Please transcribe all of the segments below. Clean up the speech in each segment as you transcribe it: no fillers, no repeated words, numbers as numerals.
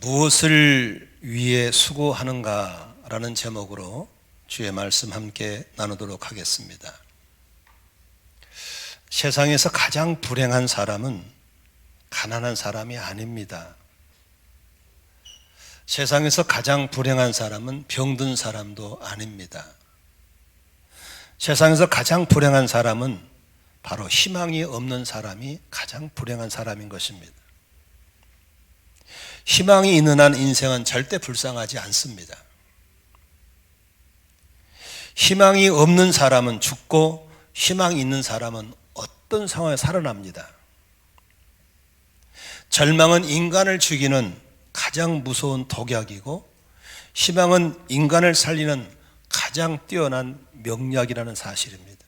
무엇을 위해 수고하는가라는 제목으로 주의 말씀 함께 나누도록 하겠습니다. 세상에서 가장 불행한 사람은 가난한 사람이 아닙니다. 세상에서 가장 불행한 사람은 병든 사람도 아닙니다. 세상에서 가장 불행한 사람은 바로 희망이 없는 사람이 가장 불행한 사람인 것입니다. 희망이 있는 한 인생은 절대 불쌍하지 않습니다. 희망이 없는 사람은 죽고 희망이 있는 사람은 어떤 상황에 살아납니다. 절망은 인간을 죽이는 가장 무서운 독약이고 희망은 인간을 살리는 가장 뛰어난 명약이라는 사실입니다.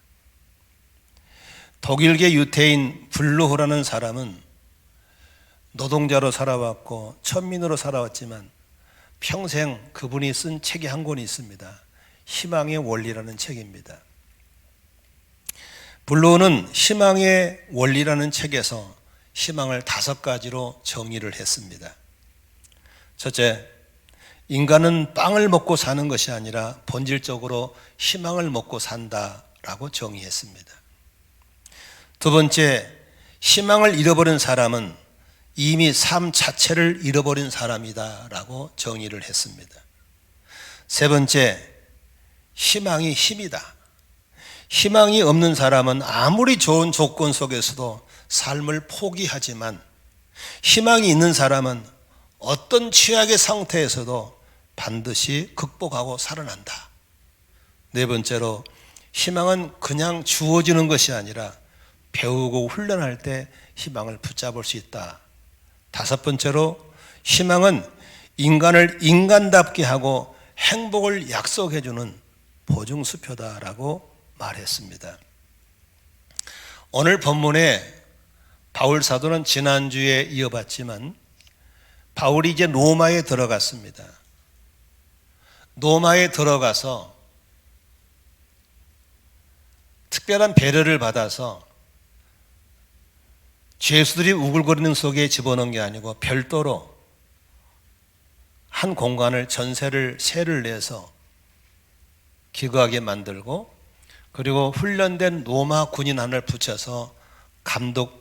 독일계 유태인 블루호라는 사람은 노동자로 살아왔고 천민으로 살아왔지만 평생 그분이 쓴 책이 한 권이 있습니다. 희망의 원리라는 책입니다. 블루호는 희망의 원리라는 책에서 희망을 5가지로 정의를 했습니다. 첫째, 인간은 빵을 먹고 사는 것이 아니라 본질적으로 희망을 먹고 산다라고 정의했습니다. 두 번째, 희망을 잃어버린 사람은 이미 삶 자체를 잃어버린 사람이다라고 정의를 했습니다. 세 번째, 희망이 힘이다. 희망이 없는 사람은 아무리 좋은 조건 속에서도 삶을 포기하지만 희망이 있는 사람은 어떤 최악의 상태에서도 반드시 극복하고 살아난다. 네 번째로, 희망은 그냥 주어지는 것이 아니라 배우고 훈련할 때 희망을 붙잡을 수 있다. 다섯 번째로, 희망은 인간을 인간답게 하고 행복을 약속해주는 보증수표다라고 말했습니다. 오늘 본문에 바울 사도는 지난주에 이어봤지만 바울이 이제 로마에 들어갔습니다. 로마에 들어가서 특별한 배려를 받아서 죄수들이 우글거리는 속에 집어넣은 게 아니고 별도로 한 공간을 세를 내서 기거하게 만들고 그리고 훈련된 로마 군인 하나를 붙여서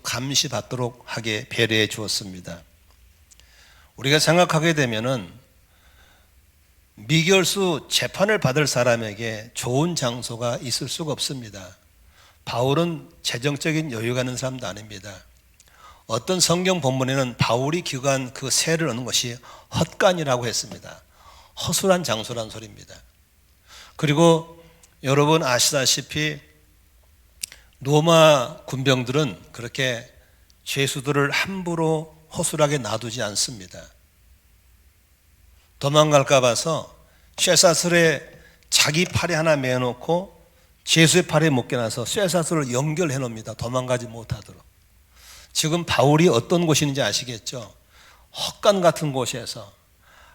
감시받도록 하게 배려해 주었습니다. 우리가 생각하게 되면은 미결수 재판을 받을 사람에게 좋은 장소가 있을 수가 없습니다. 바울은 재정적인 여유가 있는 사람도 아닙니다. 어떤 성경 본문에는 바울이 기거한 그 세를 얻는 것이 헛간이라고 했습니다. 허술한 장소란 소리입니다. 그리고 여러분 아시다시피 로마 군병들은 그렇게 죄수들을 함부로 허술하게 놔두지 않습니다. 도망갈까 봐서 쇠사슬에 자기 팔에 하나 매어놓고 죄수의 팔에 묶여놔서 쇠사슬을 연결해 놓습니다. 도망가지 못하도록. 지금 바울이 어떤 곳인지 아시겠죠? 헛간 같은 곳에서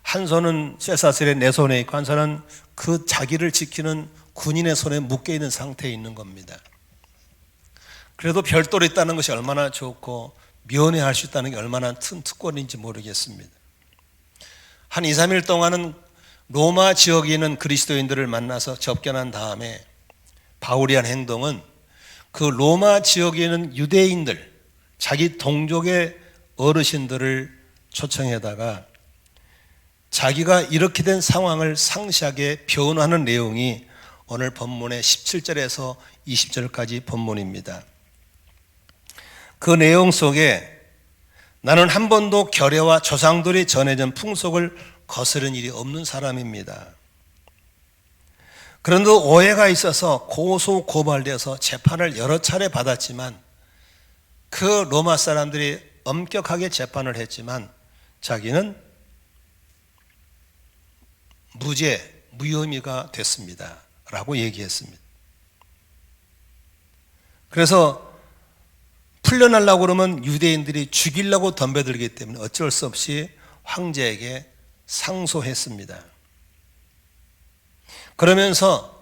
한 손은 쇠사슬에 내 손에 있고 한 손은 그 자기를 지키는 군인의 손에 묶여있는 상태에 있는 겁니다. 그래도 별도로 있다는 것이 얼마나 좋고 면회할 수 있다는 게 얼마나 큰 특권인지 모르겠습니다. 한 2, 3일 동안은 로마 지역에 있는 그리스도인들을 만나서 접견한 다음에 바울이 한 행동은 그 로마 지역에 있는 유대인들, 자기 동족의 어르신들을 초청해다가 자기가 이렇게 된 상황을 상세하게 변호하는 내용이 오늘 본문의 17절에서 20절까지 본문입니다. 그 내용 속에 나는 한 번도 결례와 조상들이 전해진 풍속을 거스른 일이 없는 사람입니다. 그런데 오해가 있어서 고소 고발돼서 재판을 여러 차례 받았지만 그 로마 사람들이 엄격하게 재판을 했지만 자기는 무혐의가 됐습니다 라고 얘기했습니다. 그래서 풀려나려고 그러면 유대인들이 죽이려고 덤벼들기 때문에 어쩔 수 없이 황제에게 상소했습니다. 그러면서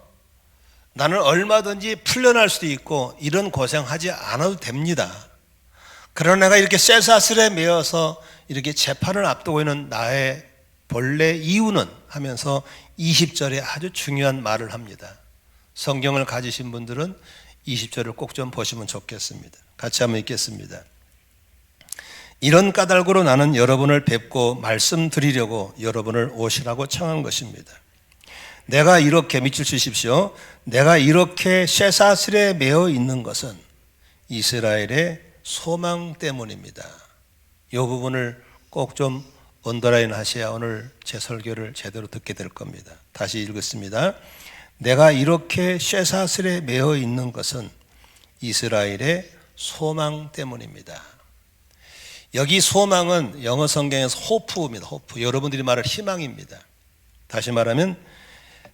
나는 얼마든지 풀려날 수도 있고 이런 고생하지 않아도 됩니다. 그러나 내가 이렇게 쇠사슬에 매어서 이렇게 재판을 앞두고 있는 나의 본래 이유는 하면서 20절에 아주 중요한 말을 합니다. 성경을 가지신 분들은 20절을 꼭 좀 보시면 좋겠습니다. 같이 한번 읽겠습니다. 이런 까닭으로 나는 여러분을 뵙고 말씀드리려고 여러분을 오시라고 청한 것입니다. 내가 이렇게 밑줄 치십시오. 내가 이렇게 쇠사슬에 매어 있는 것은 이스라엘의 소망 때문입니다. 이 부분을 꼭 좀 언더라인 하셔야 오늘 제 설교를 제대로 듣게 될 겁니다. 다시 읽겠습니다. 내가 이렇게 쇠사슬에 매어 있는 것은 이스라엘의 소망 때문입니다. 여기 소망은 영어 성경에서 호프입니다. 호프. 여러분들이 말할 희망입니다. 다시 말하면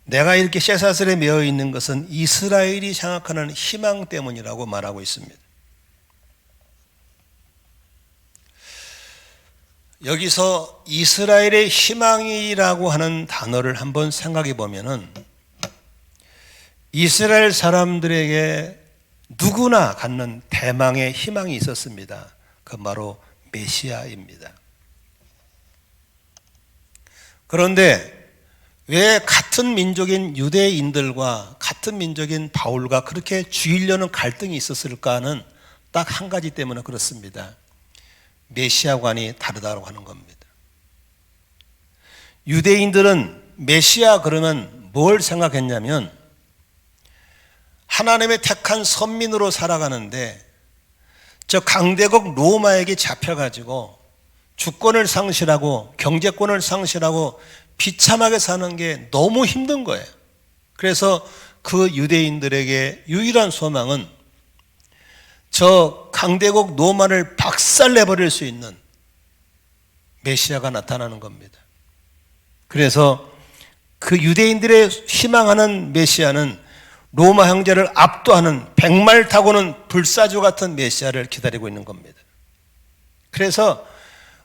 내가 이렇게 쇠사슬에 매어 있는 것은 이스라엘이 생각하는 희망 때문이라고 말하고 있습니다. 여기서 이스라엘의 희망이라고 하는 단어를 한번 생각해 보면은 이스라엘 사람들에게 누구나 갖는 대망의 희망이 있었습니다. 그 바로 메시아입니다. 그런데 왜 같은 민족인 유대인들과 같은 민족인 바울과 그렇게 죽이려는 갈등이 있었을까는 딱 한 가지 때문에 그렇습니다. 메시아관이 다르다고 하는 겁니다. 유대인들은 메시아 그러면 뭘 생각했냐면 하나님의 택한 선민으로 살아가는데 저 강대국 로마에게 잡혀가지고 주권을 상실하고 경제권을 상실하고 비참하게 사는 게 너무 힘든 거예요. 그래서 그 유대인들에게 유일한 소망은 저 강대국 로마를 박살내버릴 수 있는 메시아가 나타나는 겁니다. 그래서 그 유대인들의 희망하는 메시아는 로마 형제를 압도하는 백말 타고는 불사조 같은 메시아를 기다리고 있는 겁니다. 그래서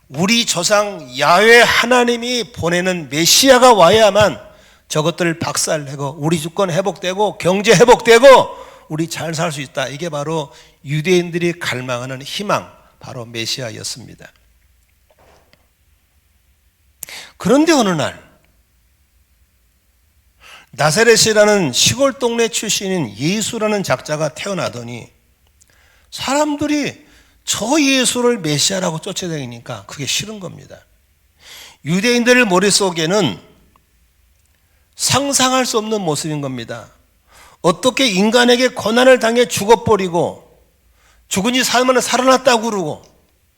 우리 조상 야훼 하나님이 보내는 메시아가 와야만 저것들을 박살내고 우리 주권 회복되고 경제 회복되고 우리 잘 살 수 있다. 이게 바로 유대인들이 갈망하는 희망, 바로 메시아였습니다. 그런데 어느 날 나사렛이라는 시골 동네 출신인 예수라는 작자가 태어나더니 사람들이 저 예수를 메시아라고 쫓아다니니까 그게 싫은 겁니다. 유대인들 머릿속에는 상상할 수 없는 모습인 겁니다. 어떻게 인간에게 고난을 당해 죽어버리고 죽은 지 살면 살아났다고 그러고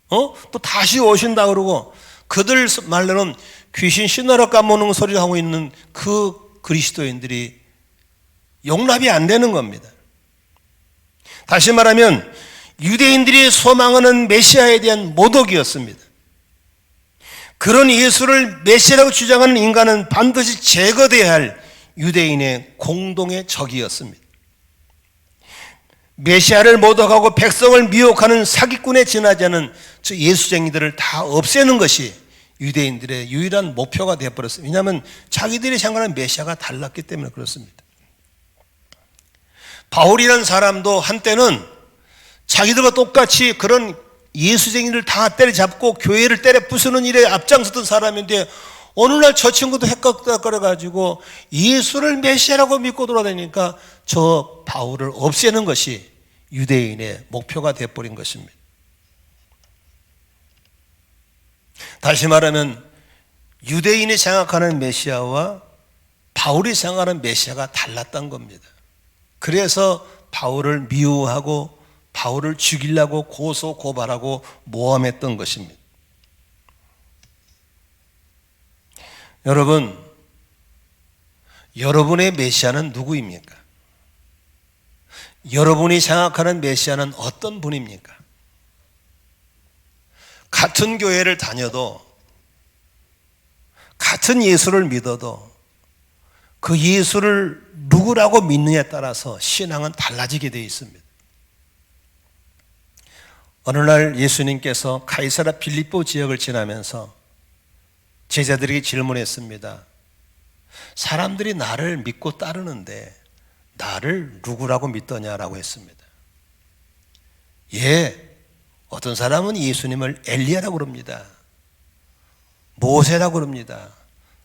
또 다시 오신다고 그러고 그들 말로는 귀신 신나라 까먹는 소리를 하고 있는 그 그리스도인들이 용납이 안 되는 겁니다. 다시 말하면 유대인들이 소망하는 메시아에 대한 모독이었습니다. 그런 예수를 메시아라고 주장하는 인간은 반드시 제거돼야 할 유대인의 공동의 적이었습니다. 메시아를 모독하고 백성을 미혹하는 사기꾼에 지나지 않은 저 예수쟁이들을 다 없애는 것이 유대인들의 유일한 목표가 되어버렸습니다. 왜냐하면 자기들이 생각하는 메시아가 달랐기 때문에 그렇습니다. 바울이라는 사람도 한때는 자기들과 똑같이 그런 예수쟁이를 다 때려잡고 교회를 때려 부수는 일에 앞장섰던 사람인데 어느 날 저 친구도 헷갈려가지고 예수를 메시아라고 믿고 돌아다니니까 저 바울을 없애는 것이 유대인의 목표가 되어버린 것입니다. 다시 말하면 유대인이 생각하는 메시아와 바울이 생각하는 메시아가 달랐던 겁니다. 그래서 바울을 미워하고 바울을 죽이려고 고소 고발하고 모함했던 것입니다. 여러분, 여러분의 메시아는 누구입니까? 여러분이 생각하는 메시아는 어떤 분입니까? 같은 교회를 다녀도 같은 예수를 믿어도 그 예수를 누구라고 믿느냐에 따라서 신앙은 달라지게 되어 있습니다. 어느 날 예수님께서 가이사랴 빌립보 지역을 지나면서 제자들에게 질문했습니다. 사람들이 나를 믿고 따르는데 나를 누구라고 믿더냐라고 했습니다. 어떤 사람은 예수님을 엘리야라고 그럽니다. 모세라고 그럽니다.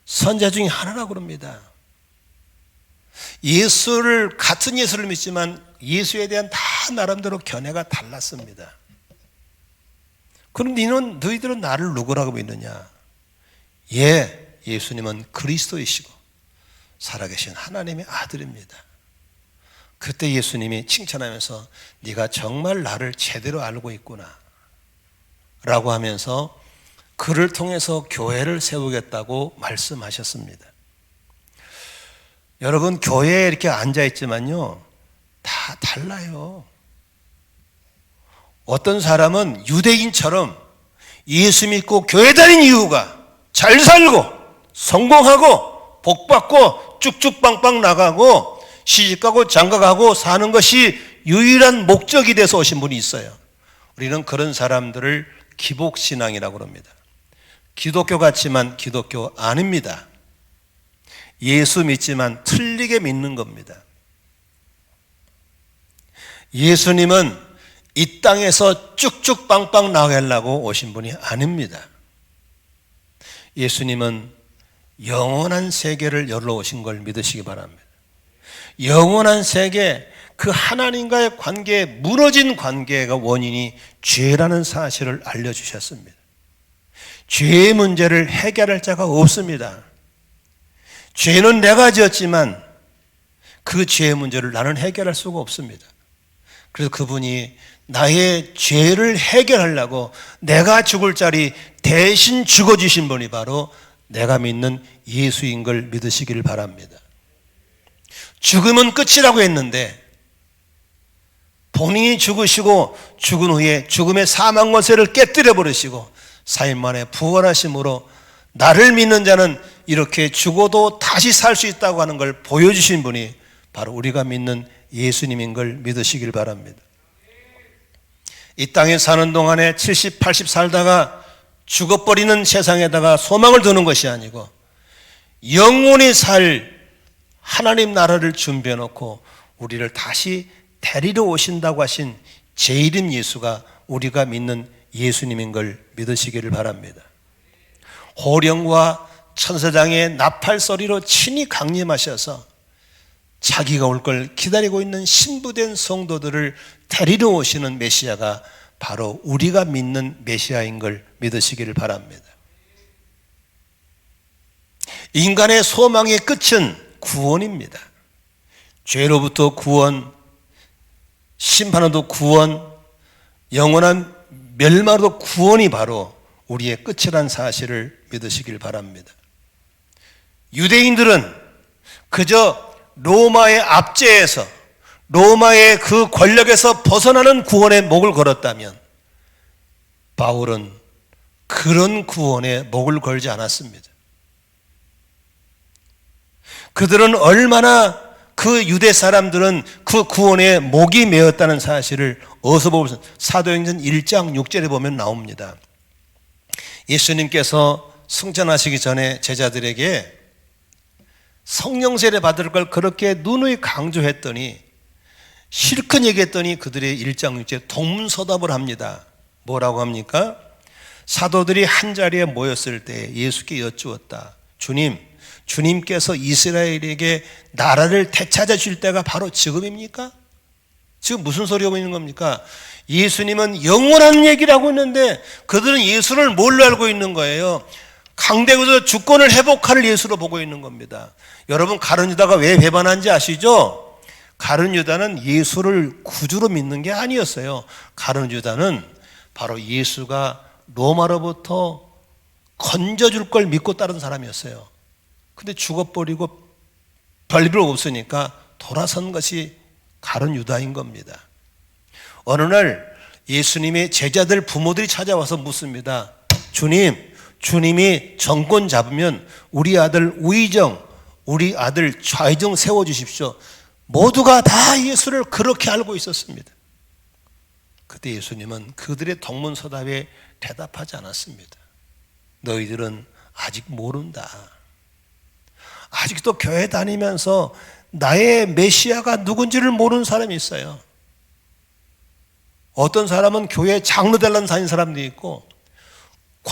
선자 중에 하나라고 그럽니다. 같은 예수를 믿지만 예수에 대한 다 나름대로 견해가 달랐습니다. 그럼 너희들은 나를 누구라고 믿느냐? 예수님은 그리스도이시고 살아계신 하나님의 아들입니다. 그때 예수님이 칭찬하면서 네가 정말 나를 제대로 알고 있구나 라고 하면서 그를 통해서 교회를 세우겠다고 말씀하셨습니다. 여러분, 교회에 이렇게 앉아있지만요, 다 달라요. 어떤 사람은 유대인처럼 예수 믿고 교회 다닌 이유가 잘 살고 성공하고 복받고 쭉쭉빵빵 나가고 시집가고 장가가고 사는 것이 유일한 목적이 돼서 오신 분이 있어요. 우리는 그런 사람들을 기복신앙이라고 합니다. 기독교 같지만 기독교 아닙니다. 예수 믿지만 틀리게 믿는 겁니다. 예수님은 이 땅에서 쭉쭉 빵빵 나가려고 오신 분이 아닙니다. 예수님은 영원한 세계를 열러 오신 걸 믿으시기 바랍니다. 영원한 세계, 그 하나님과의 관계, 무너진 관계가 원인이 죄라는 사실을 알려주셨습니다. 죄의 문제를 해결할 자가 없습니다. 죄는 내가 지었지만 그 죄의 문제를 나는 해결할 수가 없습니다. 그래서 그분이 나의 죄를 해결하려고 내가 죽을 자리 대신 죽어주신 분이 바로 내가 믿는 예수인 걸 믿으시기를 바랍니다. 죽음은 끝이라고 했는데 본인이 죽으시고 죽은 후에 죽음의 사망 권세를 깨뜨려 버리시고 4일 만에 부활하심으로 나를 믿는 자는 이렇게 죽어도 다시 살 수 있다고 하는 걸 보여주신 분이 바로 우리가 믿는 예수님인 걸 믿으시길 바랍니다. 이 땅에 사는 동안에 70, 80 살다가 죽어버리는 세상에다가 소망을 두는 것이 아니고 영원히 살 하나님 나라를 준비해 놓고 우리를 다시 데리러 오신다고 하신 제1인 예수가 우리가 믿는 예수님인 걸 믿으시기를 바랍니다. 호령과 천사장의 나팔 소리로 친히 강림하셔서 자기가 올 걸 기다리고 있는 신부된 성도들을 데리러 오시는 메시아가 바로 우리가 믿는 메시아인 걸 믿으시기를 바랍니다. 인간의 소망의 끝은 구원입니다. 죄로부터 구원, 심판으로도 구원, 영원한 멸망으로도 구원이 바로 우리의 끝이란 사실을 믿으시길 바랍니다. 유대인들은 그저 로마의 압제에서 로마의 그 권력에서 벗어나는 구원에 목을 걸었다면 바울은 그런 구원에 목을 걸지 않았습니다. 그들은 얼마나 그 유대 사람들은 그 구원에 목이 메었다는 사실을 어디서 보면 사도행전 1장 6절에 보면 나옵니다. 예수님께서 승천하시기 전에 제자들에게 성령 세례 받을 걸 그렇게 누누이 강조했더니 실컷 얘기했더니 그들의 1장 6절에 동문서답을 합니다. 뭐라고 합니까? 사도들이 한자리에 모였을 때 예수께 여쭈었다. 주님께서 이스라엘에게 나라를 되찾아 줄 때가 바로 지금입니까? 지금 무슨 소리 하고 있는 겁니까? 예수님은 영원한 얘기를 하고 있는데 그들은 예수를 뭘로 알고 있는 거예요? 강대국에서 주권을 회복할 예수로 보고 있는 겁니다. 여러분, 가룟 유다가 왜 배반한지 아시죠? 가룟 유다는 예수를 구주로 믿는 게 아니었어요. 가룟 유다는 바로 예수가 로마로부터 건져줄 걸 믿고 따른 사람이었어요. 근데 죽어버리고 별일 없으니까 돌아선 것이 가룟 유다인 겁니다. 어느 날 예수님의 제자들 부모들이 찾아와서 묻습니다. 주님이 정권 잡으면 우리 아들 우의정, 우리 아들 좌의정 세워주십시오. 모두가 다 예수를 그렇게 알고 있었습니다. 그때 예수님은 그들의 동문서답에 대답하지 않았습니다. 너희들은 아직 모른다. 아직도 교회 다니면서 나의 메시아가 누군지를 모르는 사람이 있어요. 어떤 사람은 교회 장로 되려는 다니는 사람도 있고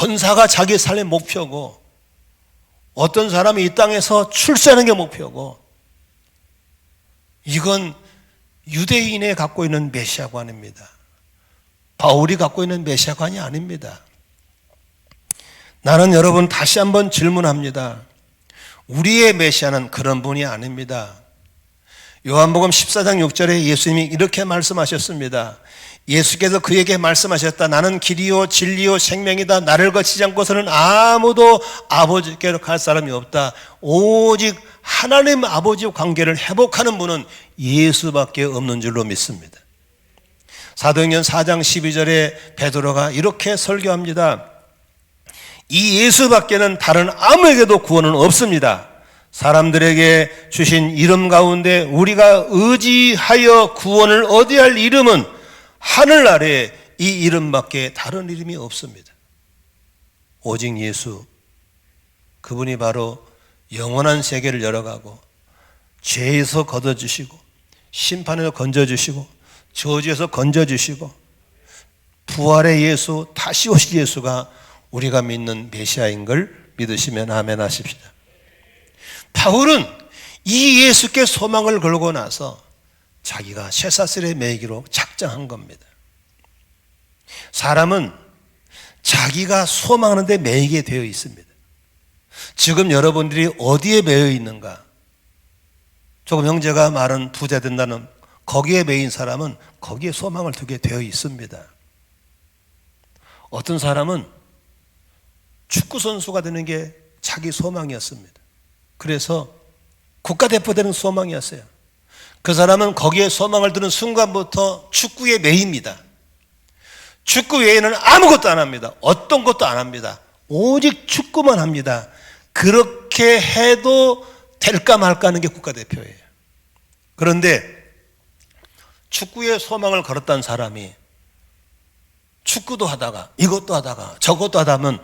권사가 자기 삶의 목표고 어떤 사람이 이 땅에서 출세하는 게 목표고 이건 유대인이 갖고 있는 메시아관입니다. 바울이 갖고 있는 메시아관이 아닙니다. 나는 여러분 다시 한번 질문합니다. 우리의 메시아는 그런 분이 아닙니다. 요한복음 14장 6절에 예수님이 이렇게 말씀하셨습니다. 예수께서 그에게 말씀하셨다. 나는 길이요 진리요 생명이다. 나를 거치지 않고서는 아무도 아버지께로 갈 사람이 없다. 오직 하나님 아버지와 관계를 회복하는 분은 예수밖에 없는 줄로 믿습니다. 사도행전 4장 12절에 베드로가 이렇게 설교합니다. 이 예수밖에는 다른 아무에게도 구원은 없습니다. 사람들에게 주신 이름 가운데 우리가 의지하여 구원을 얻어야 할 이름은 하늘 아래 이 이름밖에 다른 이름이 없습니다. 오직 예수, 그분이 바로 영원한 세계를 열어가고 죄에서 걷어주시고 심판에서 건져주시고 저주에서 건져주시고 부활의 예수, 다시 오실 예수가 우리가 믿는 메시아인 걸 믿으시면 아멘 하십시다. 바울은 이 예수께 소망을 걸고 나서 자기가 쇠사슬에 매기로 작정한 겁니다. 사람은 자기가 소망하는 데 매이게 되어 있습니다. 지금 여러분들이 어디에 매여 있는가? 조금 형제가 말은 부자 된다는 거기에 매인 사람은 거기에 소망을 두게 되어 있습니다. 어떤 사람은 축구선수가 되는 게 자기 소망이었습니다. 그래서 국가대표 되는 소망이었어요. 그 사람은 거기에 소망을 두는 순간부터 축구에 매입니다. 축구 외에는 아무것도 안 합니다. 어떤 것도 안 합니다. 오직 축구만 합니다. 그렇게 해도 될까 말까 하는 게 국가대표예요. 그런데 축구에 소망을 걸었다는 사람이 축구도 하다가 이것도 하다가 저것도 하다 보면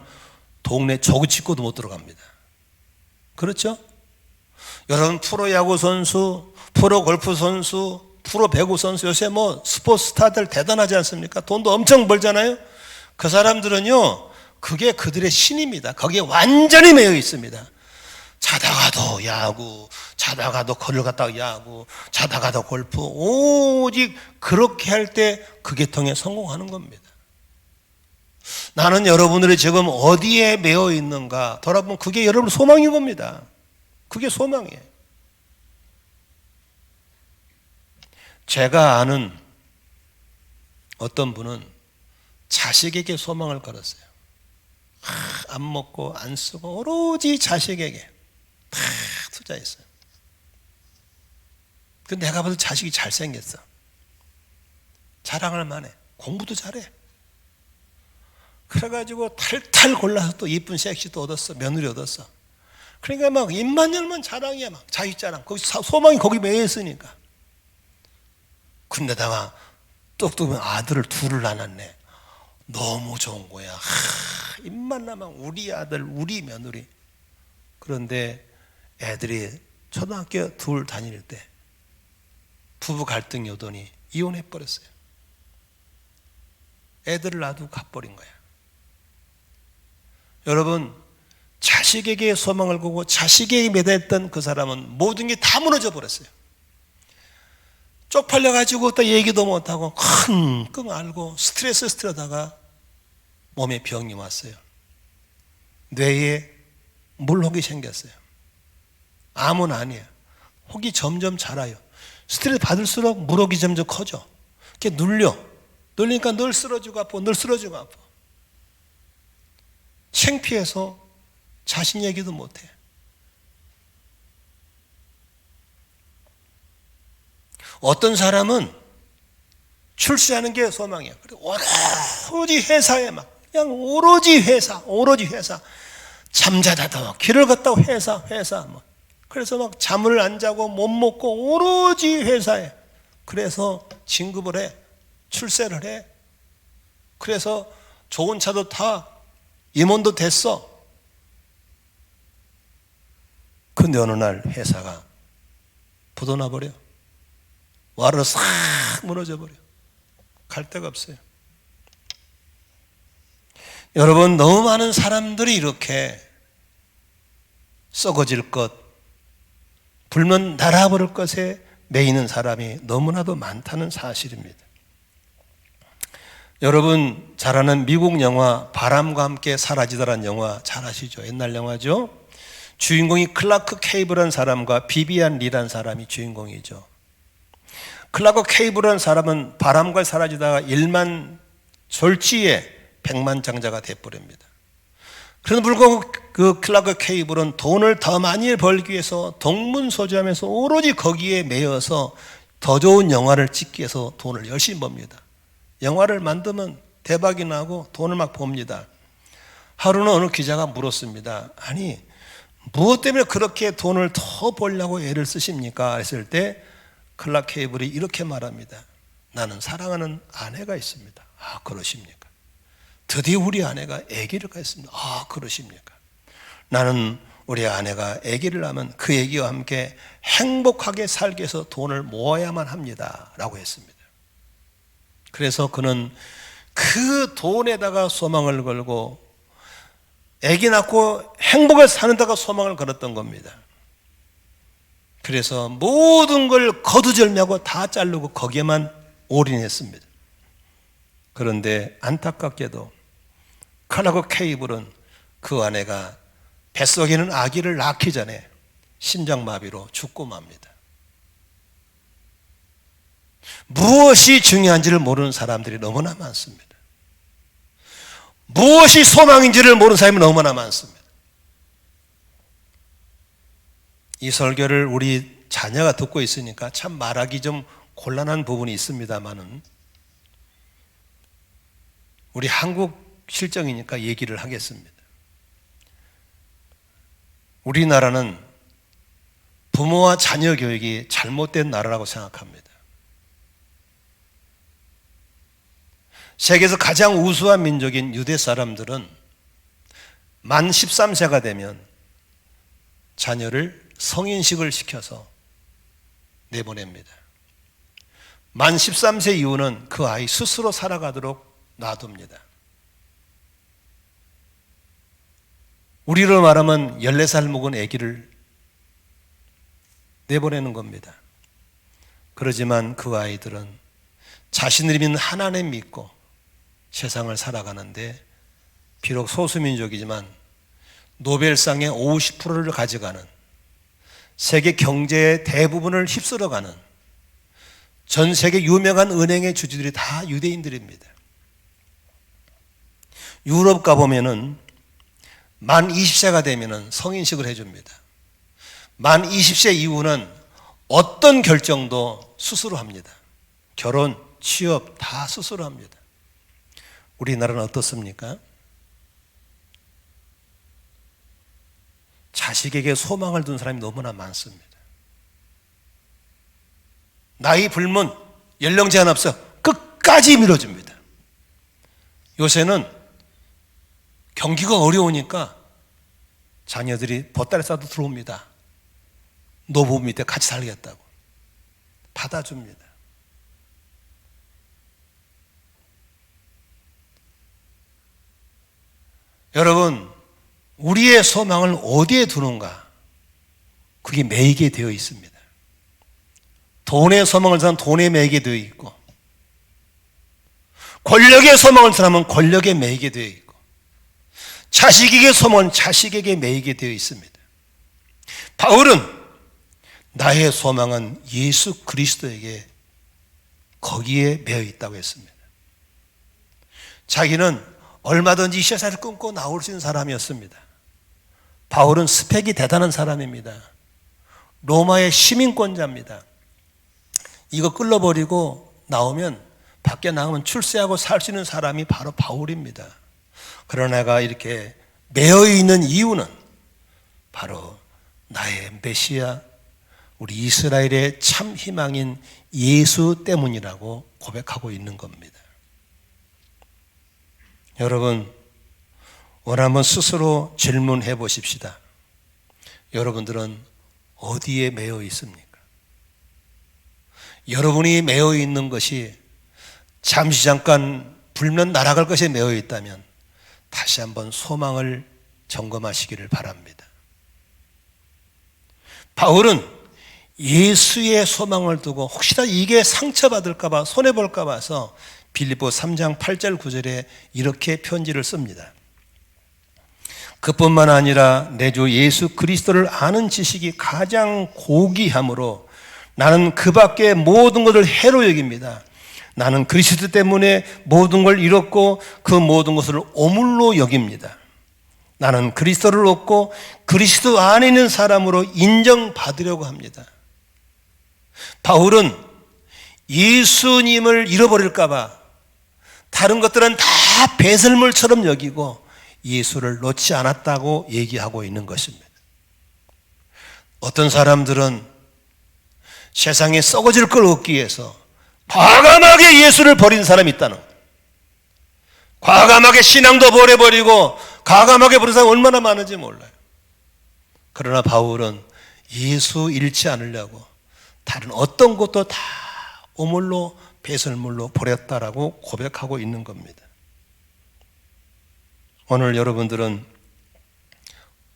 동네 조그치고도 못 들어갑니다. 그렇죠? 여러분 프로야구 선수, 프로골프 선수, 프로 배구 선수 요새 뭐 스포츠 스타들 대단하지 않습니까? 돈도 엄청 벌잖아요. 그 사람들은요 그게 그들의 신입니다. 거기에 완전히 매여 있습니다. 자다가도 야구, 자다가도 거리를 갔다가 야구, 자다가도 골프, 오직 그렇게 할 때 그 계통에 성공하는 겁니다. 나는 여러분들이 지금 어디에 매여 있는가 돌아보면 그게 여러분 소망인 겁니다. 그게 소망이에요. 제가 아는 어떤 분은 자식에게 소망을 걸었어요. 안 먹고 안 쓰고 오로지 자식에게 다 투자했어요. 근데 내가 봐도 자식이 잘생겼어. 자랑할 만해. 공부도 잘해. 그래가지고 탈탈 골라서 또 이쁜 섹시도 얻었어. 며느리 얻었어. 그러니까 막 입만 열면 자랑이야. 막 자기 자랑. 거기 소망이 거기 매여 있으니까. 근데다가 똑똑한 아들을 둘을 낳았네. 너무 좋은 거야. 입만 나면 우리 아들, 우리 며느리. 그런데 애들이 초등학교 둘 다닐 때 부부 갈등이 오더니 이혼해 버렸어요. 애들을 놔두고 가버린 거야. 여러분, 자식에게 소망을 걸고 자식에게 매달렸던 그 사람은 모든 게 다 무너져 버렸어요. 쪽팔려가지고 또 얘기도 못하고 끙끙 앓고 스트레스다가 몸에 병이 왔어요. 뇌에 물혹이 생겼어요. 암은 아니에요. 혹이 점점 자라요. 스트레스 받을수록 물혹이 점점 커져. 이렇게 눌리니까 늘 쓰러지고 아파, 늘 쓰러지고 아파. 창피해서 자신 얘기도 못해. 어떤 사람은 출세하는 게 소망이야. 오로지 회사에 그냥 오로지 회사. 잠자다도 길을 걷다가 회사. 그래서 막 잠을 안 자고 못 먹고 오로지 회사에. 그래서 진급을 해. 출세를 해. 그래서 좋은 차도 타. 임원도 됐어. 근데 어느 날 회사가 부도나 버려. 와르르 싹 무너져 버려. 갈 데가 없어요. 여러분, 너무 많은 사람들이 이렇게 썩어질 것, 불면 날아버릴 것에 매이는 사람이 너무나도 많다는 사실입니다. 여러분 잘 아는 미국 영화 바람과 함께 사라지다라는 영화 잘 아시죠? 옛날 영화죠. 주인공이 클라크 케이블이라는 사람과 비비안 리라는 사람이 주인공이죠. 클라크 케이블이라는 사람은 바람과 사라지다가 일만 졸지에 백만장자가 돼버립니다. 그런데 불구하고 그 클라크 케이블은 돈을 더 많이 벌기 위해서 동문서주하면서 오로지 거기에 매여서 더 좋은 영화를 찍기 위해서 돈을 열심히 법니다. 영화를 만들면 대박이 나고 돈을 막 법니다. 하루는 어느 기자가 물었습니다. 아니, 무엇 때문에 그렇게 돈을 더 벌려고 애를 쓰십니까? 했을 때 클라크 케이블이 이렇게 말합니다. 나는 사랑하는 아내가 있습니다. 아, 그러십니까? 드디어 우리 아내가 아기를 갖습니다. 아, 그러십니까? 나는 우리 아내가 아기를 낳으면 그 아기와 함께 행복하게 살기 위해서 돈을 모아야만 합니다. 라고 했습니다. 그래서 그는 그 돈에다가 소망을 걸고 아기 낳고 행복을 사는 데가 소망을 걸었던 겁니다. 그래서 모든 걸 거두절미하고 다 자르고 거기에만 올인했습니다. 그런데 안타깝게도 클라크 케이블은 그 아내가 뱃속에 있는 아기를 낳기 전에 심장마비로 죽고 맙니다. 무엇이 중요한지를 모르는 사람들이 너무나 많습니다. 무엇이 소망인지를 모르는 사람이 너무나 많습니다. 이 설교를 우리 자녀가 듣고 있으니까 참 말하기 좀 곤란한 부분이 있습니다만은 우리 한국 실정이니까 얘기를 하겠습니다. 우리나라는 부모와 자녀 교육이 잘못된 나라라고 생각합니다. 세계에서 가장 우수한 민족인 유대 사람들은 만 13세가 되면 자녀를 성인식을 시켜서 내보냅니다. 만 13세 이후는 그 아이 스스로 살아가도록 놔둡니다. 우리로 말하면 14살 먹은 아기를 내보내는 겁니다. 그러지만 그 아이들은 자신들이 믿는 하나님 믿고 세상을 살아가는데 비록 소수민족이지만 노벨상의 50%를 가져가는 세계 경제의 대부분을 휩쓸어가는 전 세계 유명한 은행의 주주들이 다 유대인들입니다. 유럽 가보면은 만 20세가 되면은 성인식을 해줍니다. 만 20세 이후는 어떤 결정도 스스로 합니다. 결혼, 취업 다 스스로 합니다. 우리나라는 어떻습니까? 자식에게 소망을 둔 사람이 너무나 많습니다. 나이 불문, 연령 제한 없어 끝까지 밀어줍니다. 요새는 경기가 어려우니까 자녀들이 보따리 싸도 들어옵니다. 노부부 밑에 같이 살겠다고 받아줍니다. 여러분, 우리의 소망을 어디에 두는가? 그게 매이게 되어 있습니다. 돈의 소망을 사는 돈에 매이게 되어 있고, 권력의 소망을 사는 권력에 매이게 되어 있고, 자식에게 소망은 자식에게 매이게 되어 있습니다. 바울은 나의 소망은 예수 그리스도에게 거기에 매여 있다고 했습니다. 자기는 얼마든지 이 세상을 끊고 나올 수 있는 사람이었습니다. 바울은 스펙이 대단한 사람입니다. 로마의 시민권자입니다. 이거 끌어버리고 나오면 밖에 나가면 출세하고 살 수 있는 사람이 바로 바울입니다. 그러나 내가 이렇게 매여 있는 이유는 바로 나의 메시아, 우리 이스라엘의 참 희망인 예수 때문이라고 고백하고 있는 겁니다. 여러분, 오늘 한번 스스로 질문해 보십시다. 여러분들은 어디에 매여 있습니까? 여러분이 매여 있는 것이 잠시 잠깐 불면 날아갈 것에 매여 있다면 다시 한번 소망을 점검하시기를 바랍니다. 바울은 예수의 소망을 두고 혹시나 이게 상처받을까 봐 손해볼까 봐서 빌립보 3장 8절 9절에 이렇게 편지를 씁니다. 그뿐만 아니라 내 주 예수 그리스도를 아는 지식이 가장 고귀함으로 나는 그 밖의 모든 것을 해로 여깁니다. 나는 그리스도 때문에 모든 걸 잃었고 그 모든 것을 오물로 여깁니다. 나는 그리스도를 얻고 그리스도 안에 있는 사람으로 인정받으려고 합니다. 바울은 예수님을 잃어버릴까 봐 다른 것들은 다 배설물처럼 여기고 예수를 놓지 않았다고 얘기하고 있는 것입니다. 어떤 사람들은 세상에 썩어질 걸 얻기 위해서 과감하게 예수를 버린 사람이 있다는 거예요. 과감하게 신앙도 버려버리고 과감하게 버린 사람이 얼마나 많은지 몰라요. 그러나 바울은 예수 잃지 않으려고 다른 어떤 것도 다 오물로 배설물로 버렸다라고 고백하고 있는 겁니다. 오늘 여러분들은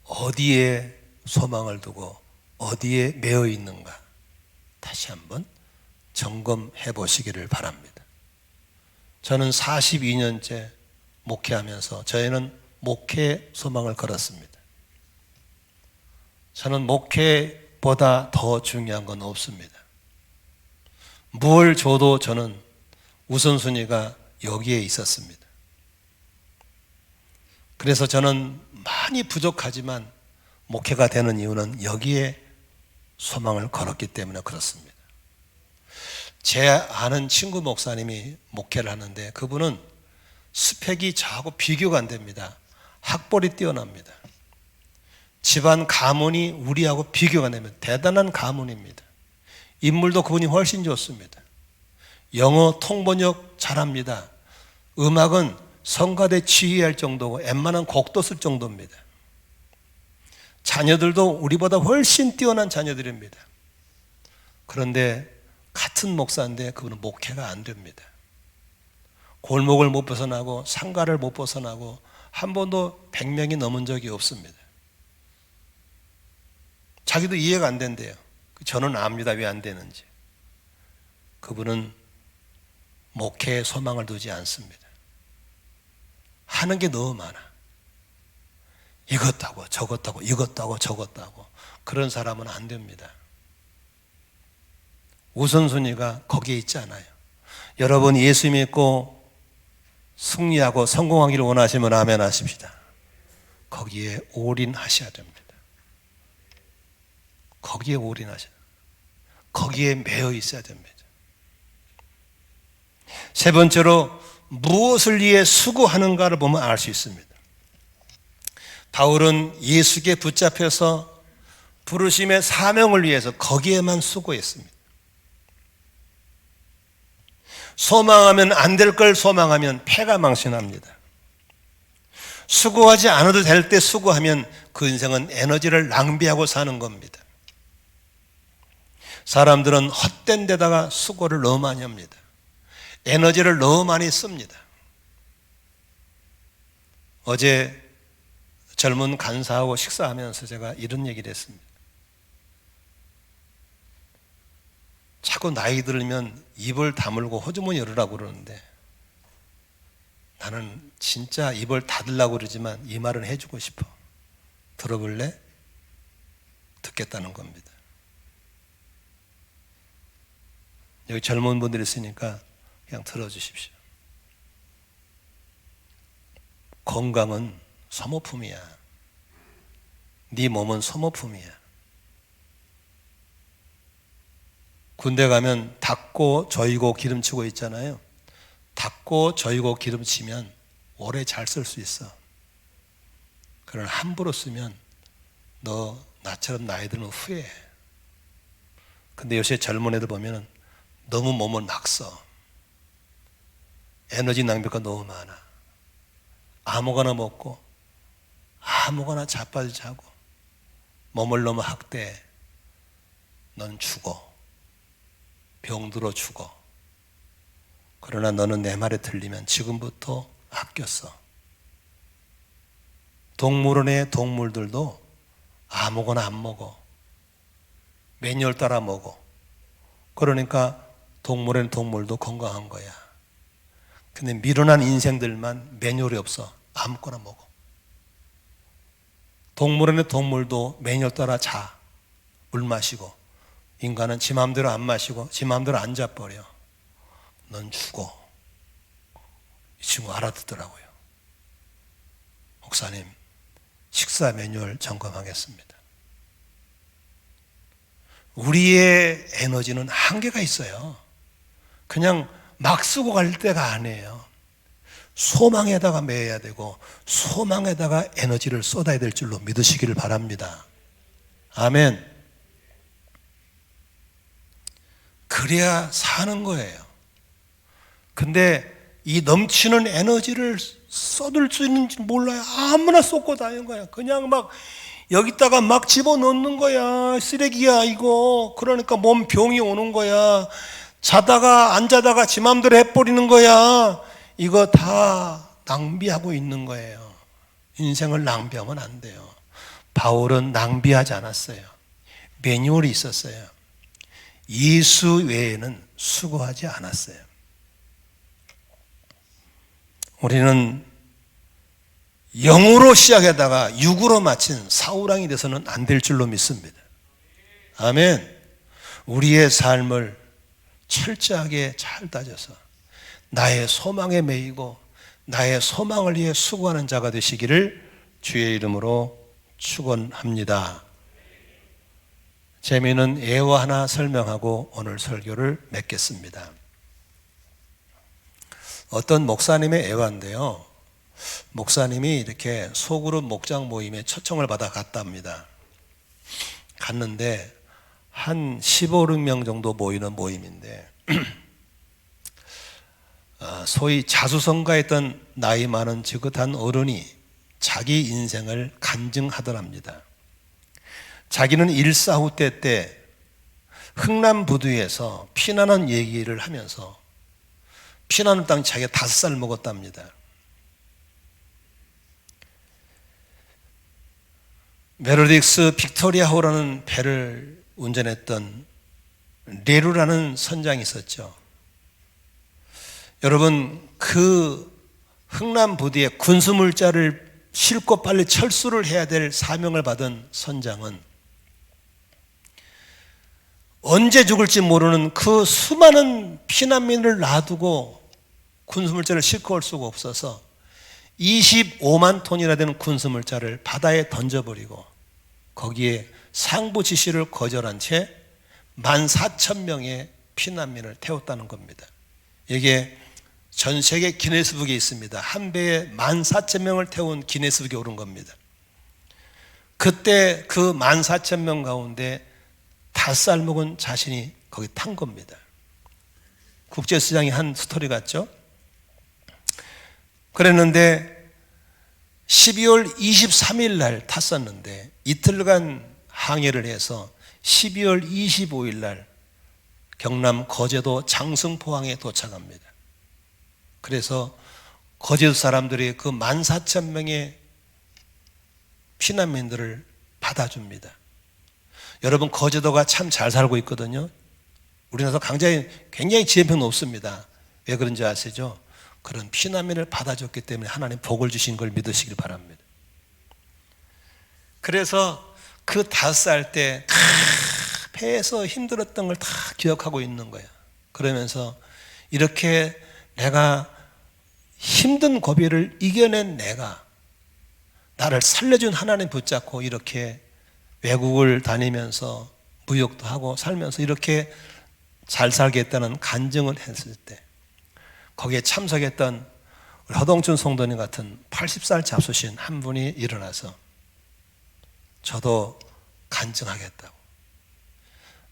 어디에 소망을 두고 어디에 매여 있는가 다시 한번 점검해 보시기를 바랍니다. 저는 42년째 목회하면서 저희는 목회 소망을 걸었습니다. 저는 목회보다 더 중요한 건 없습니다. 뭘 줘도 저는 우선순위가 여기에 있었습니다. 그래서 저는 많이 부족하지만 목회가 되는 이유는 여기에 소망을 걸었기 때문에 그렇습니다. 제 아는 친구 목사님이 목회를 하는데 그분은 스펙이 저하고 비교가 안 됩니다. 학벌이 뛰어납니다. 집안 가문이 우리하고 비교가 안 됩니다. 대단한 가문입니다. 인물도 그분이 훨씬 좋습니다. 영어 통번역 잘합니다. 음악은 성가대 지휘할 정도고 웬만한 곡도 쓸 정도입니다. 자녀들도 우리보다 훨씬 뛰어난 자녀들입니다. 그런데 같은 목사인데 그분은 목회가 안 됩니다. 골목을 못 벗어나고 상가를 못 벗어나고 한 번도 100명이 넘은 적이 없습니다. 자기도 이해가 안 된대요. 저는 압니다. 왜 안 되는지. 그분은 목회에 소망을 두지 않습니다. 하는 게 너무 많아. 이것 하고 저것 하고 이것 하고 저것 하고 그런 사람은 안 됩니다. 우선순위가 거기에 있지 않아요. 여러분 예수 믿고 승리하고 성공하기를 원하시면 아멘 하십시다. 거기에 올인하셔야 됩니다. 거기에 올인하셔야 됩니다. 거기에 매여 있어야 됩니다. 세 번째로 무엇을 위해 수고하는가를 보면 알 수 있습니다. 바울은 예수께 붙잡혀서 부르심의 사명을 위해서 거기에만 수고했습니다. 소망하면 안 될 걸 소망하면 패가 망신합니다. 수고하지 않아도 될 때 수고하면 그 인생은 에너지를 낭비하고 사는 겁니다. 사람들은 헛된 데다가 수고를 너무 많이 합니다. 에너지를 너무 많이 씁니다. 어제 젊은 간사하고 식사하면서 제가 이런 얘기를 했습니다. 자꾸 나이 들면 입을 다물고 호주머니 열으라고 그러는데 나는 진짜 입을 닫으려고 그러지만 이 말은 해주고 싶어. 들어볼래? 듣겠다는 겁니다. 여기 젊은 분들이 있으니까 그냥 들어주십시오. 건강은 소모품이야. 네 몸은 소모품이야. 군대 가면 닦고 저이고 기름치고 있잖아요. 닦고 저이고 기름치면 오래 잘 쓸 수 있어. 그러나 함부로 쓰면 너 나처럼 나이 들면 후회해. 근데 요새 젊은 애들 보면 너무 몸을 막 써. 에너지 낭비가 너무 많아. 아무거나 먹고 아무거나 자빠져 자고 몸을 너무 학대해. 넌 죽어. 병들어 죽어. 그러나 너는 내 말에 들리면 지금부터 아껴 써. 동물원의 동물들도 아무거나 안 먹어. 매뉴얼 따라 먹어. 그러니까 동물원의 동물도 건강한 거야. 근데 미련한 인생들만 매뉴얼이 없어. 아무거나 먹어. 동물원의 동물도 매뉴얼 따라 자. 물 마시고. 인간은 지 마음대로 안 마시고 지 마음대로 안 자버려. 넌 죽어. 이 친구 알아듣더라고요. 목사님, 식사 매뉴얼 점검하겠습니다. 우리의 에너지는 한계가 있어요. 그냥 막 쓰고 갈 때가 아니에요. 소망에다가 매여야 되고 소망에다가 에너지를 쏟아야 될 줄로 믿으시기를 바랍니다. 아멘. 그래야 사는 거예요. 근데 이 넘치는 에너지를 쏟을 수 있는지 몰라요. 아무나 쏟고 다니는 거야. 그냥 막 여기다가 막 집어넣는 거야. 쓰레기야 이거. 그러니까 몸 병이 오는 거야. 자다가 안 자다가 지 맘대로 해버리는 거야. 이거 다 낭비하고 있는 거예요. 인생을 낭비하면 안 돼요. 바울은 낭비하지 않았어요. 매뉴얼이 있었어요. 예수 외에는 수고하지 않았어요. 우리는 영으로 시작하다가 육으로 마친 사우랑이 돼서는 안 될 줄로 믿습니다. 아멘. 우리의 삶을 철저하게 잘 따져서 나의 소망에 매이고 나의 소망을 위해 수고하는 자가 되시기를 주의 이름으로 축원합니다. 재미있는 예화 하나 설명하고 오늘 설교를 맺겠습니다. 어떤 목사님의 예화인데요. 목사님이 이렇게 소그룹 목장 모임에 초청을 받아 갔답니다. 갔는데 한 15명 정도 모이는 모임인데 소위 자수성가했던 나이 많은 지긋한 어른이 자기 인생을 간증하더랍니다. 자기는 일사후퇴 때 흥남부두에서 피난한 얘기를 하면서 피난을 땅 자기가 5살 먹었답니다. 메로딕스 빅토리아호라는 배를 운전했던 레루라는 선장이 있었죠. 여러분, 그 흥남부두에 군수물자를 싣고 빨리 철수를 해야 될 사명을 받은 선장은 언제 죽을지 모르는 그 수많은 피난민을 놔두고 군수물자를 싣고 올 수가 없어서 25만 톤이나 되는 군수물자를 바다에 던져버리고 거기에 상부 지시를 거절한 채 14,000명의 피난민을 태웠다는 겁니다. 이게 전 세계 기네스북에 있습니다. 한 배에 14,000명을 태운 기네스북에 오른 겁니다. 그때 그 14,000명 가운데 5살 먹은 자신이 거기 탄 겁니다. 국제시장이 한 스토리 같죠? 그랬는데 12월 23일 날 탔었는데 이틀간 항해를 해서 12월 25일 날 경남 거제도 장승포항에 도착합니다. 그래서 거제도 사람들이 그 14,000명의 피난민들을 받아줍니다. 여러분, 거제도가 참 잘 살고 있거든요. 우리나라 굉장히 지혜평 높습니다. 왜 그런지 아시죠? 그런 피난민을 받아줬기 때문에 하나님 복을 주신 걸 믿으시길 바랍니다. 그래서 그 5살 때 배에서 힘들었던 걸 다 기억하고 있는 거예요. 그러면서 이렇게 내가 힘든 고비를 이겨낸 내가 나를 살려준 하나님 붙잡고 이렇게 외국을 다니면서 무역도 하고 살면서 이렇게 잘 살겠다는 간증을 했을 때 거기에 참석했던 우리 허동춘 성도님 같은 80살 잡수신 한 분이 일어나서 저도 간증하겠다고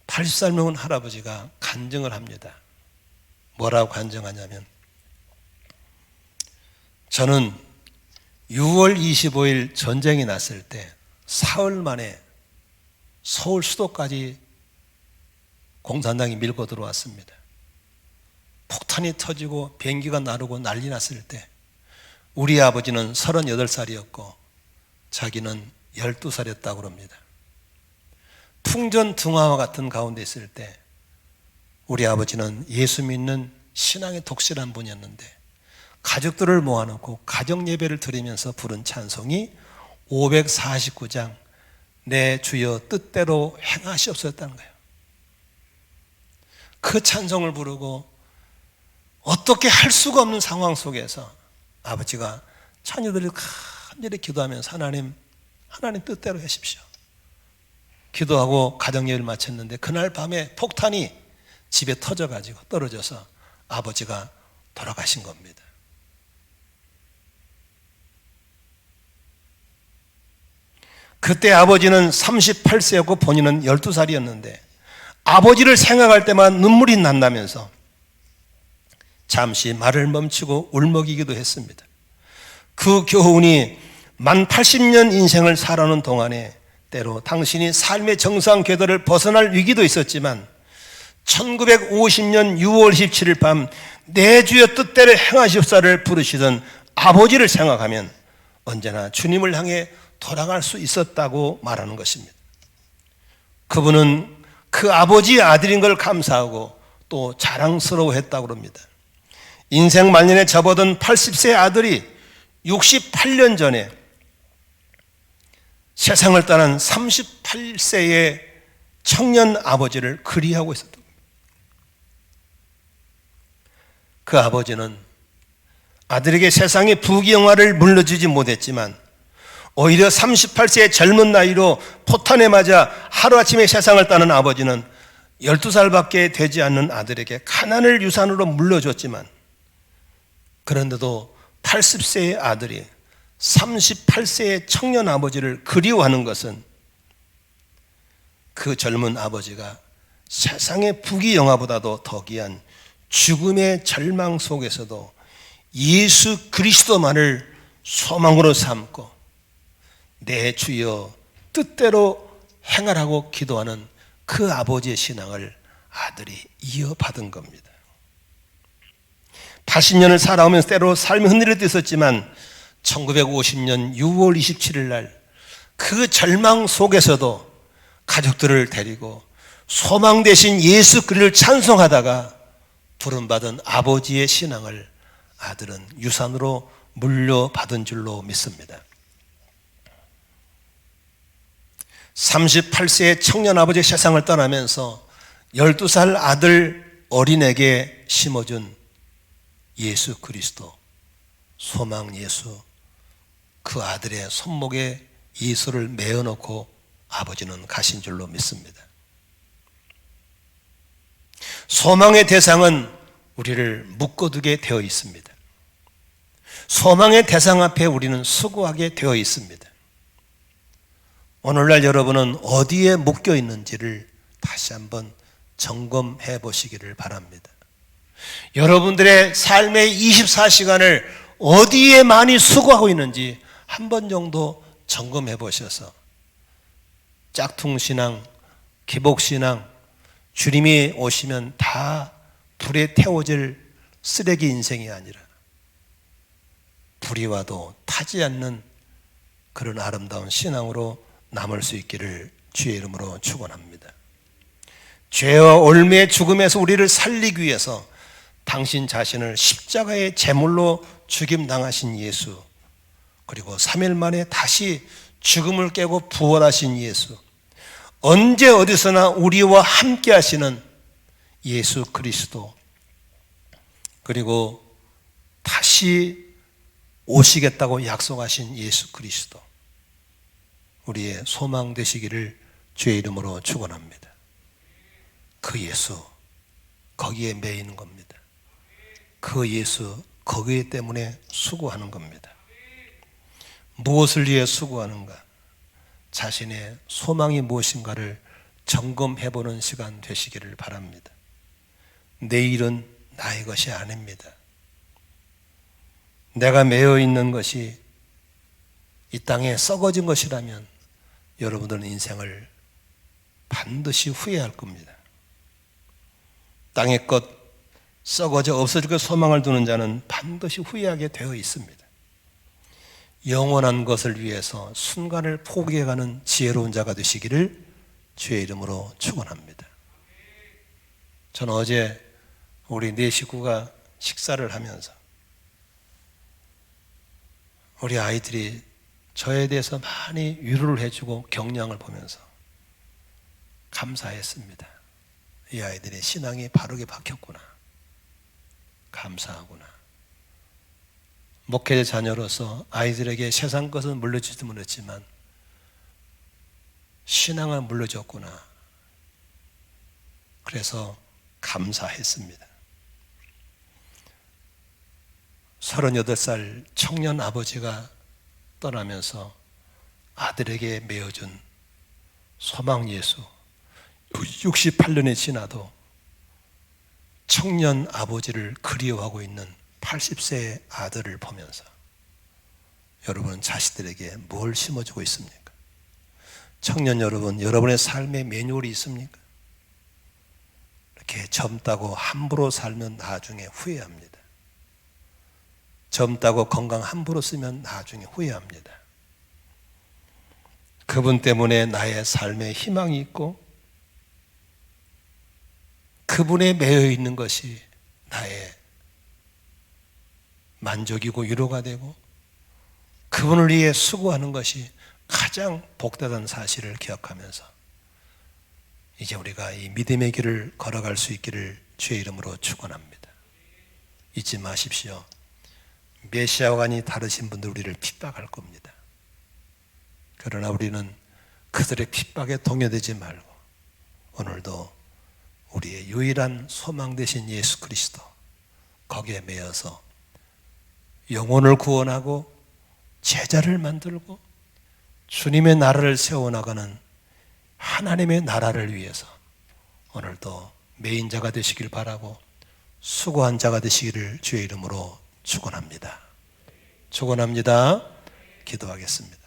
80살 먹은 할아버지가 간증을 합니다. 뭐라고 간증하냐면 저는 6월 25일 전쟁이 났을 때 사흘 만에 서울 수도까지 공산당이 밀고 들어왔습니다. 폭탄이 터지고 비행기가 나르고 난리 났을 때 우리 아버지는 38살이었고 자기는 12살이었다고 합니다. 풍전등화와 같은 가운데 있을 때 우리 아버지는 예수 믿는 신앙의 독실한 분이었는데 가족들을 모아놓고 가정예배를 드리면서 부른 찬송이 549장 내 주여 뜻대로 행하시옵소서였다는 거예요. 그 찬송을 부르고 어떻게 할 수가 없는 상황 속에서 아버지가 자녀들이 간절히 기도하면서 하나님 뜻대로 하십시오. 기도하고 가정예배를 마쳤는데 그날 밤에 폭탄이 집에 터져가지고 떨어져서 아버지가 돌아가신 겁니다. 그때 아버지는 38세였고 본인은 12살이었는데 아버지를 생각할 때만 눈물이 난다면서 잠시 말을 멈추고 울먹이기도 했습니다. 그 교훈이 만 80년 인생을 살아오는 동안에 때로 당신이 삶의 정상 궤도를 벗어날 위기도 있었지만 1950년 6월 27일 밤 내 주여 뜻대로 행하시옵소서를 부르시던 아버지를 생각하면 언제나 주님을 향해 돌아갈 수 있었다고 말하는 것입니다. 그분은 그 아버지의 아들인 걸 감사하고 또 자랑스러워했다고 합니다. 인생 말년에 접어든 80세 아들이 68년 전에 세상을 떠난 38세의 청년 아버지를 그리하고 있었다. 그 아버지는 아들에게 세상의 부귀영화를 물려주지 못했지만 오히려 38세의 젊은 나이로 포탄에 맞아 하루아침에 세상을 떠난 아버지는 12살밖에 되지 않는 아들에게 가난을 유산으로 물려줬지만 그런데도 80세의 아들이 38세의 청년 아버지를 그리워하는 것은 그 젊은 아버지가 세상의 부귀영화보다도 더 귀한 죽음의 절망 속에서도 예수 그리스도만을 소망으로 삼고 내 주여 뜻대로 행하라고 기도하는 그 아버지의 신앙을 아들이 이어받은 겁니다. 80년을 살아오면서 때로 삶이 흔들릴 때 있었지만 1950년 6월 27일 날 그 절망 속에서도 가족들을 데리고 소망 대신 예수 그리스도를 찬송하다가 부름받은 아버지의 신앙을 아들은 유산으로 물려받은 줄로 믿습니다. 38세의 청년 아버지의 세상을 떠나면서 12살 아들 어린에게 심어준 예수 그리스도, 소망 예수, 그 아들의 손목에 예수를 메어놓고 아버지는 가신 줄로 믿습니다. 소망의 대상은 우리를 묶어두게 되어 있습니다. 소망의 대상 앞에 우리는 수고하게 되어 있습니다. 오늘날 여러분은 어디에 묶여 있는지를 다시 한번 점검해 보시기를 바랍니다. 여러분들의 삶의 24시간을 어디에 많이 수고하고 있는지 한 번 정도 점검해 보셔서 짝퉁신앙, 기복신앙, 주님이 오시면 다 불에 태워질 쓰레기 인생이 아니라 불이 와도 타지 않는 그런 아름다운 신앙으로 남을 수 있기를 주의 이름으로 축원합니다. 죄와 올매의 죽음에서 우리를 살리기 위해서 당신 자신을 십자가의 제물로 죽임당하신 예수, 그리고 3일 만에 다시 죽음을 깨고 부활하신 예수, 언제 어디서나 우리와 함께 하시는 예수 그리스도, 그리고 다시 오시겠다고 약속하신 예수 그리스도, 우리의 소망 되시기를 주의 이름으로 축원합니다. 그 예수, 거기에 매이는 겁니다. 그 예수, 거기 때문에 수고하는 겁니다. 무엇을 위해 수고하는가? 자신의 소망이 무엇인가를 점검해보는 시간 되시기를 바랍니다. 내일은 나의 것이 아닙니다. 내가 매여 있는 것이 이 땅에 썩어진 것이라면 여러분들은 인생을 반드시 후회할 겁니다. 땅의 것 썩어져 없어질 것 소망을 두는 자는 반드시 후회하게 되어 있습니다. 영원한 것을 위해서 순간을 포기해가는 지혜로운 자가 되시기를 주의 이름으로 축원합니다. 저는 어제 우리 네 식구가 식사를 하면서 우리 아이들이 저에 대해서 많이 위로를 해주고 격려를 보면서 감사했습니다. 이 아이들의 신앙이 바르게 박혔구나. 감사하구나. 목회자 자녀로서 아이들에게 세상 것은 물려주지도 못했지만 신앙을 물려줬구나. 그래서 감사했습니다. 38살 청년 아버지가 떠나면서 아들에게 메어준 소망 예수, 68년이 지나도 청년 아버지를 그리워하고 있는 80세의 아들을 보면서 여러분은 자식들에게 뭘 심어주고 있습니까? 청년 여러분, 여러분의 삶의 매뉴얼이 있습니까? 이렇게 젊다고 함부로 살면 나중에 후회합니다. 젊다고 건강 함부로 쓰면 나중에 후회합니다. 그분 때문에 나의 삶에 희망이 있고 그분에 매여 있는 것이 나의 만족이고 위로가 되고 그분을 위해 수고하는 것이 가장 복되다는 사실을 기억하면서 이제 우리가 이 믿음의 길을 걸어갈 수 있기를 주의 이름으로 축원합니다. 잊지 마십시오. 메시아와간이 다르신 분들 우리를 핍박할 겁니다. 그러나 우리는 그들의 핍박에 동요되지 말고 오늘도 우리의 유일한 소망 되신 예수 그리스도 거기에 매여서 영혼을 구원하고 제자를 만들고 주님의 나라를 세워나가는 하나님의 나라를 위해서 오늘도 메인자가 되시길 바라고 수고한 자가 되시기를 주의 이름으로 축원합니다. 축원합니다. 기도하겠습니다.